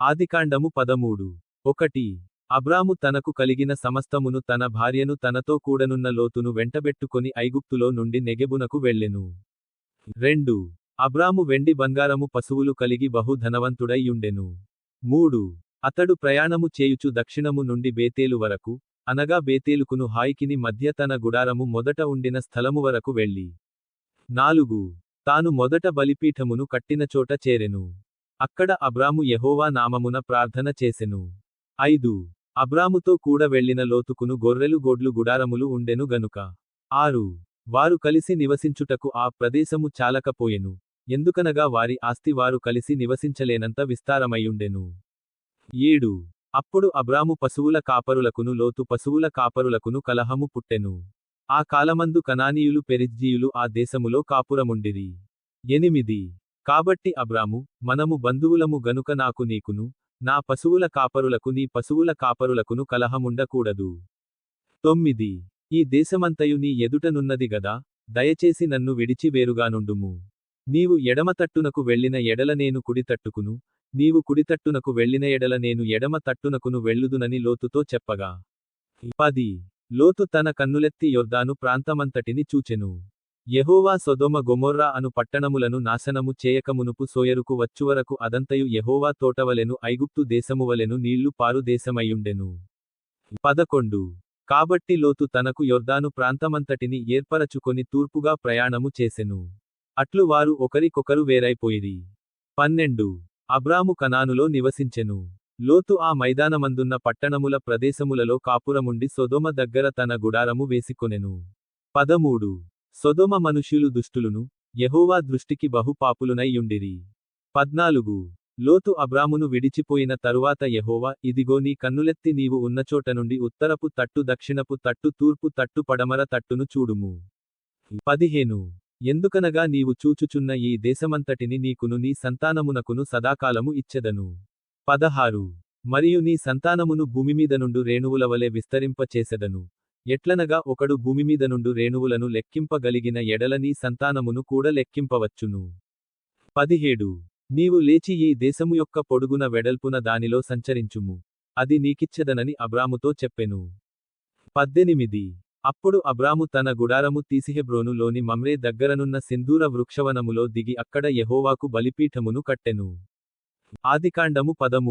ఆదికాండము 13. 1. అబ్రాము తనకు కలిగిన సమస్తమును తన భార్యను తనతో కూడనున్న లోతును వెంటబెట్టుకొని ఐగుప్తులో నుండి నెగెబునకు వెళ్ళెను. 2. అబ్రాము వెండి బంగారము పశువులు కలిగి బహు ధనవంతుడై యుండెను. 3. అతడు ప్రయాణము చేయుచు దక్షిణము నుండి బేతేలు వరకు, అనగా బేతేలుకును హాయికిని మధ్య తన గుడారము మొదట ఉండిన స్థలము వరకు వెళ్ళి. 4. తాను మొదట బలిపీఠమును కట్టిన చోట చేరెను. అక్కడ అబ్రాము యెహోవా నామమున ప్రార్థన చేసెను. 5. అబ్రాముతో కూడా వెళ్ళిన లోతుకును గొర్రెలు గోడ్లు గుడారములు ఉండెను గనుక. 6. వారు కలిసి నివసించుటకు ఆ ప్రదేశము చాలకపోయెను, ఎందుకనగా వారి ఆస్తి వారు కలిసి నివసించలేనంత విస్తారమయుండెను. 7. అప్పుడు అబ్రాము పశువుల కాపరులకును లోతు పశువుల కాపరులకును కలహము పుట్టెను. ఆ కాలమందు కనానీయులు పెరిజ్జీయులు ఆ దేశములో కాపురముండిరి. 8. కాబట్టి అబ్రాము, మనము బంధువులము గనుక నాకు నీకును, నా పశువుల కాపరులకు నీ పశువుల కాపరులకును కలహముండకూడదు. 9. ఈ దేశమంతయు నీ ఎదుటనున్నది గదా, దయచేసి నన్ను విడిచి వేరుగానుండుము. నీవు ఎడమ తట్టునకు వెళ్ళిన ఎడల నేను కుడి తట్టుకును, నీవు కుడితట్టునకు వెళ్ళిన ఎడల నేను ఎడమ తట్టునకును వెళ్ళుదునని లోతుతో చెప్పగా. 10. లోతు తన కన్నులెత్తి యొర్దాను ప్రాంతమంతటిని చూచెను. యెహోవా సొదొమ గొమొర్రా అను పట్టణములను నాశనము చేయకమునుపు సోయరుకు వచ్చువరకు అదంతయు యెహోవా తోటవలెను ఐగుప్తు దేశమువలెను నీళ్లు పారు దేశమయుండెను. 11. కాబట్టి లోతు తనకు యొర్దాను ప్రాంతమంతటిని ఏర్పరచుకొని తూర్పుగా ప్రయాణము చేసెను. అట్లు వారు ఒకరికొకరు వేరైపోయిరి. 12. అబ్రాము కనానులో నివసించెను. లోతు ఆ మైదానమందున్న పట్టణముల ప్రదేశములలో కాపురముండి సొదొమ దగ్గర తన గుడారము వేసికొనెను. 13. సొదొమ మనుష్యులు దుష్టులును, యెహోవా దృష్టికి బహు పాపులునై యుండిరి. 14. లోతు అబ్రామును విడిచిపోయిన తరువాత యెహోవా, ఇదిగో నీ కన్నులెత్తి నీవు ఉన్నచోట నుండి ఉత్తరపు తట్టు దక్షిణపు తట్టు తూర్పు తట్టు పడమర తట్టును చూడుము. 15. ఎందుకనగా నీవు చూచుచున్న ఈ దేశమంతటిని నీకును నీ సంతానమునకును సదాకాలము ఇచ్చెదను. 16. మరియు నీ సంతానమును భూమిమీద నుండు రేణువుల వలె విస్తరింప చేసెదను, ఎట్లనగా ఒకడు భూమిమీద నుండు రేణువులను లెక్కింపగలిగిన ఎడల నీ సంతానమును కూడా లెక్కింపవచ్చును. 17. నీవు లేచి ఈ దేశము యొక్క పొడుగున వెడల్పున దానిలో సంచరించుము, అది నీకిచ్చెదనని అబ్రాముతో చెప్పెను. 18. అప్పుడు అబ్రాము తన గుడారము తీసి హెబ్రోను లోని మమ్రే దగ్గరనున్న సింధూర వృక్షవనములో దిగి అక్కడ యెహోవాకు బలిపీఠమును కట్టెను. ఆదికాండము 13.